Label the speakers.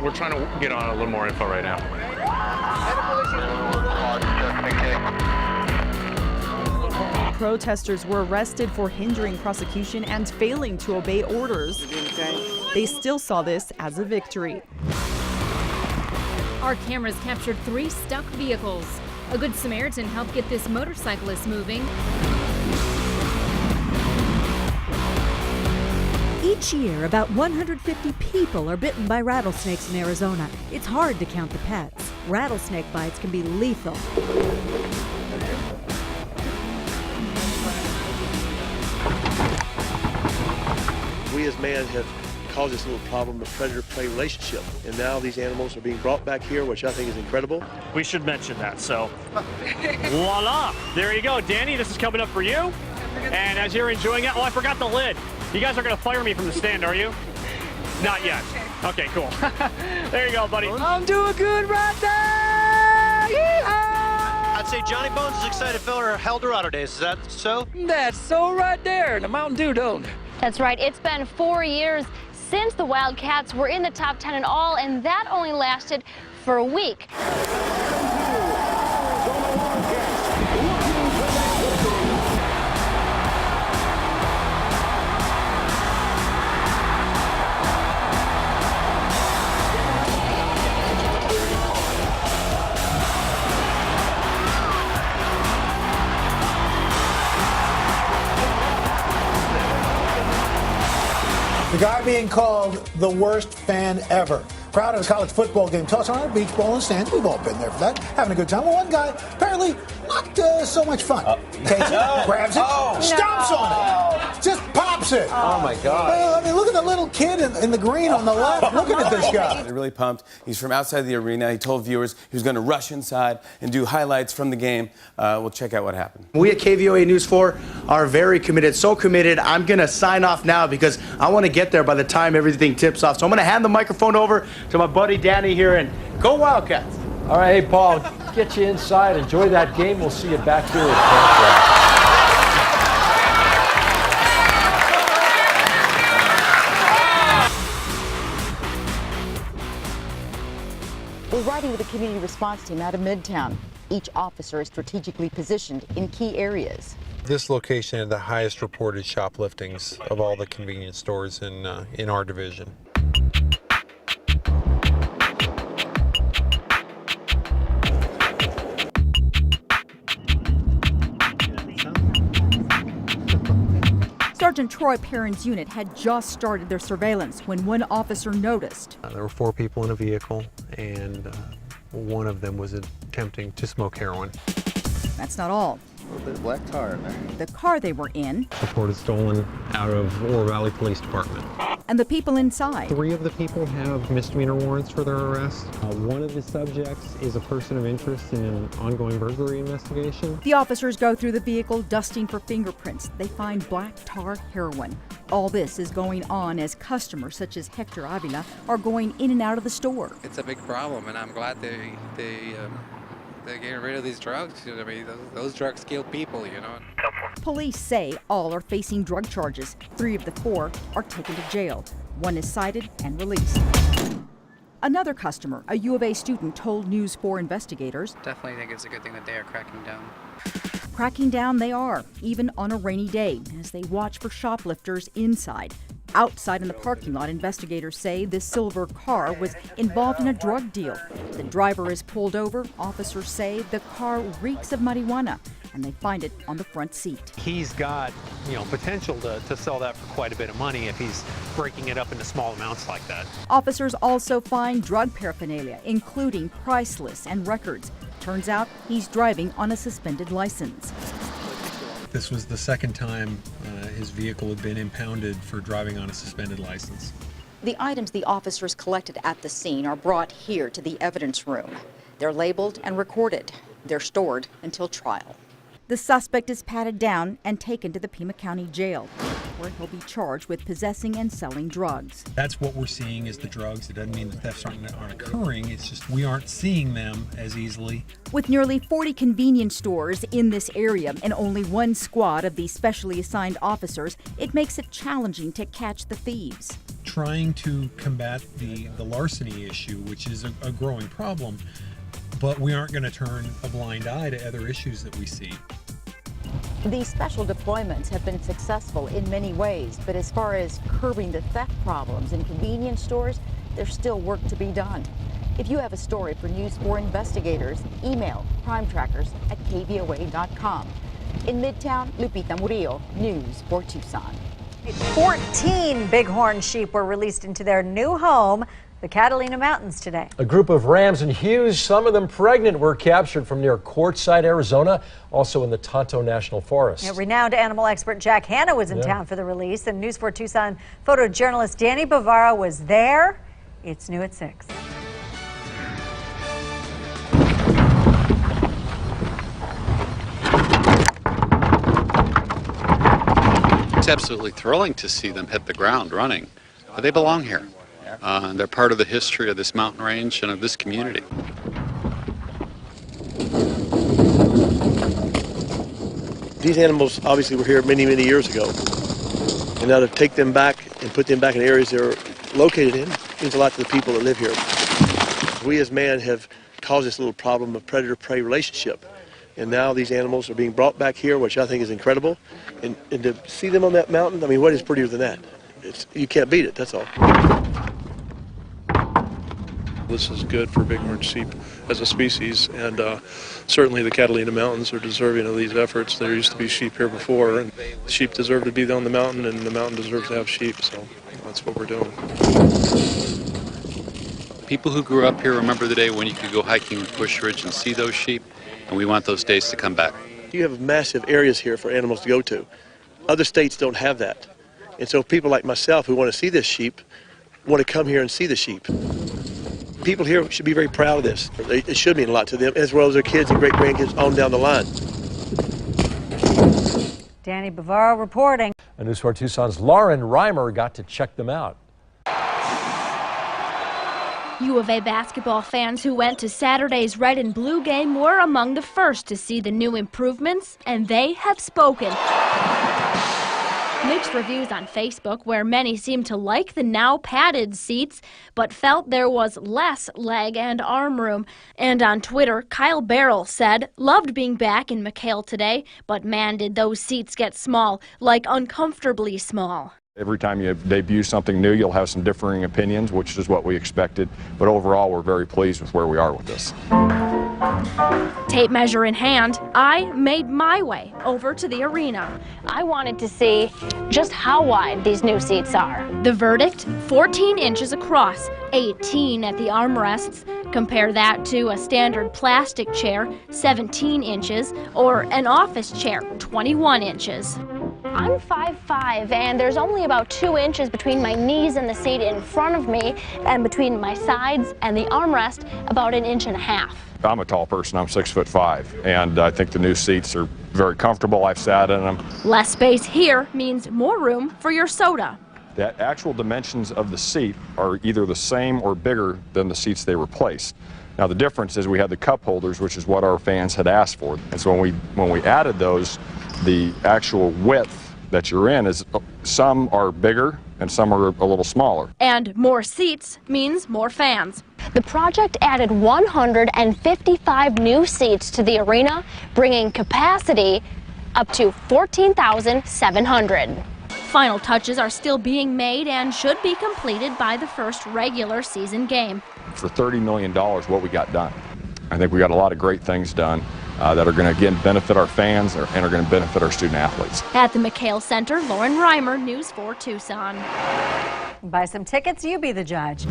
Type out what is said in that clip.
Speaker 1: We're trying to get on a little more info right now.
Speaker 2: Protesters were arrested for hindering prosecution and failing to obey orders. They still saw this as a victory.
Speaker 3: Our cameras captured 3 stuck vehicles. A Good Samaritan helped get this motorcyclist moving.
Speaker 4: Each year, about 150 people are bitten by rattlesnakes in Arizona. It's hard to count the pets. Rattlesnake bites can be lethal.
Speaker 5: We as man have caused this little problem of predator-prey relationship, and now these animals are being brought back here, which I think is incredible.
Speaker 6: We should mention that, so voila! There you go, Danny, this is coming up for you. And as you're enjoying it, oh, I forgot the lid. You guys are gonna fire me from the stand, are you? Not yet. Okay, cool. There you go, buddy.
Speaker 7: I'm doing good right now! Yeehaw!
Speaker 8: I'd say Johnny Bones is excited for our Eldorado days. Is that so?
Speaker 7: That's so right there, the Mountain Dew don't.
Speaker 9: That's right. It's been 4 years since the Wildcats were in the top 10 in all, and that only lasted for a week.
Speaker 10: The guy being called the worst fan ever. Crowd at a college football game. Toss on a beach ball and stands. We've all been there for that. Having a good time. Well, one guy, apparently not so much fun. Takes it, grabs it, stomps on it. Just pops it.
Speaker 11: Oh, my God.
Speaker 10: Well, I mean, look at the little kid in the green on the left. Looking at this guy.
Speaker 11: They're really pumped. He's from outside the arena. He told viewers he was going to rush inside and do highlights from the game. We'll check out what happened.
Speaker 12: We at KVOA News 4 are very committed, so committed. I'm going to sign off now because I want to get there by the time everything tips off. So I'm going to hand the microphone over to my buddy Danny here, and go Wildcats.
Speaker 13: All right, hey, Paul, get you inside. Enjoy that game. We'll see you back here at
Speaker 14: We're riding with a community response team out of Midtown. Each officer is strategically positioned in key areas.
Speaker 15: This location had the highest reported shopliftings of all the convenience stores in our division.
Speaker 2: Sergeant Troy Perrin's unit had just started their surveillance when one officer noticed.
Speaker 15: There were 4 people in a vehicle, and one of them was attempting to smoke heroin.
Speaker 2: That's not all.
Speaker 16: There's a black car in there.
Speaker 2: The car they were in,
Speaker 15: Reported stolen out of Oro Valley Police Department.
Speaker 2: and the people inside.
Speaker 15: 3 of the people have misdemeanor warrants for their arrest. One of the subjects is a person of interest in an ongoing burglary investigation.
Speaker 2: The officers go through the vehicle, dusting for fingerprints. They find black tar heroin. All this is going on as customers such as Hector Avila are going in and out of the store.
Speaker 17: It's a big problem, and I'm glad they're getting rid of these drugs. I mean, those drugs kill people, you know.
Speaker 2: Police say all are facing drug charges. 3 of the 4 are taken to jail. 1 is cited and released. Another customer, a U of A student, told News 4 investigators,
Speaker 17: Definitely think it's a good thing that they are cracking down.
Speaker 2: cracking down they are, even on a rainy day, as they watch for shoplifters inside. Outside in the parking lot, investigators say this silver car was involved in a drug deal. The driver is pulled over. Officers say the car reeks of marijuana, and they find it on the front seat.
Speaker 15: He's got, potential to sell that for quite a bit of money if he's breaking it up into small amounts like that.
Speaker 2: Officers also find drug paraphernalia, including price lists and records. Turns out he's driving on a suspended license.
Speaker 15: This was the second time his vehicle had been impounded for driving on a suspended license.
Speaker 14: The items the officers collected at the scene are brought here to the evidence room. They're labeled and recorded. They're stored until trial.
Speaker 2: The suspect is patted down and taken to the Pima County Jail, where he'll be charged with possessing and selling drugs.
Speaker 15: That's what we're seeing is the drugs. It doesn't mean the thefts aren't occurring. It's just we aren't seeing them as easily.
Speaker 2: With nearly 40 convenience stores in this area and only 1 squad of these specially assigned officers, it makes it challenging to catch the thieves.
Speaker 16: trying to combat the larceny issue, which is a growing problem, but we aren't going to turn a blind eye to other issues that we see.
Speaker 14: These special deployments have been successful in many ways, but as far as curbing the theft problems in convenience stores, there's still work to be done. If you have a story for News 4 investigators, email crimetrackers@kvoa.com. In Midtown, Lupita Murillo, News 4 Tucson.
Speaker 18: 14 bighorn sheep were released into their new home, the Catalina Mountains, today.
Speaker 13: A group of rams and ewes, some of them pregnant, were captured from near Quartzsite, Arizona, also in the Tonto National Forest.
Speaker 18: Renowned animal expert Jack Hanna was in town for the release, and News 4 Tucson photojournalist Danny Bavaro was there. It's new at 6.
Speaker 19: It's absolutely thrilling to see them hit the ground running. They belong here. They're part of the history of this mountain range and of this community.
Speaker 5: These animals obviously were here many, many years ago. And now to take them back and put them back in areas they're located in means a lot to the people that live here. We as man have caused this little problem of predator-prey relationship. And now these animals are being brought back here, which I think is incredible. And to see them on that mountain, I mean, what is prettier than that? You can't beat it, that's all.
Speaker 20: This is good for bighorn sheep as a species, and certainly the Catalina Mountains are deserving of these efforts. There used to be sheep here before, and the sheep deserve to be on the mountain, and the mountain deserves to have sheep, so that's what we're doing.
Speaker 19: People who grew up here remember the day when you could go hiking in Bush Ridge and see those sheep, and we want those days to come back.
Speaker 5: You have massive areas here for animals to go to. Other states don't have that. And so people like myself who want to see this sheep want to come here and see the sheep. People here should be very proud of this. It should mean a lot to them, as well as their kids and great-grandkids on down the line.
Speaker 18: Danny Bavaro reporting.
Speaker 13: And News 4 Tucson's Lauren Reimer got to check them out.
Speaker 21: U of A basketball fans who went to Saturday's red and blue game were among the first to see the new improvements, and they have spoken. Mixed reviews on Facebook, where many seemed to like the now padded seats, but felt there was less leg and arm room. And on Twitter, Kyle Barrell said, "Loved being back in McHale today, but man, did those seats get small, like uncomfortably small."
Speaker 22: Every time you debut something new, you'll have some differing opinions, which is what we expected. But overall, we're very pleased with where we are with this.
Speaker 21: Tape measure in hand, I made my way over to the arena.
Speaker 9: I wanted to see just how wide these new seats are.
Speaker 21: The verdict, 14 inches across, 18 at the armrests. Compare that to a standard plastic chair, 17 inches, or an office chair, 21 inches.
Speaker 9: I'm 5'5", and there's only about 2 inches between my knees and the seat in front of me, and between my sides and the armrest, about 1.5 inches.
Speaker 22: I'm a tall person, I'm 6'5", and I think the new seats are very comfortable. I've sat in them.
Speaker 21: Less space here means more room for your soda.
Speaker 22: The actual dimensions of the seat are either the same or bigger than the seats they replaced. Now the difference is we had the cup holders, which is what our fans had asked for. And so when we added those, the actual width that you're in is some are bigger and some are a little smaller.
Speaker 21: And more seats means more fans.
Speaker 9: The project added 155 new seats to the arena, bringing capacity up to 14,700.
Speaker 21: Final touches are still being made and should be completed by the first regular season game.
Speaker 22: For $30 million, what we got done. I think we got a lot of great things done that are going to, again, benefit our fans and are going to benefit our student athletes.
Speaker 21: At the McHale Center, Lauren Reimer, News 4 Tucson.
Speaker 18: Buy some tickets, you be the judge.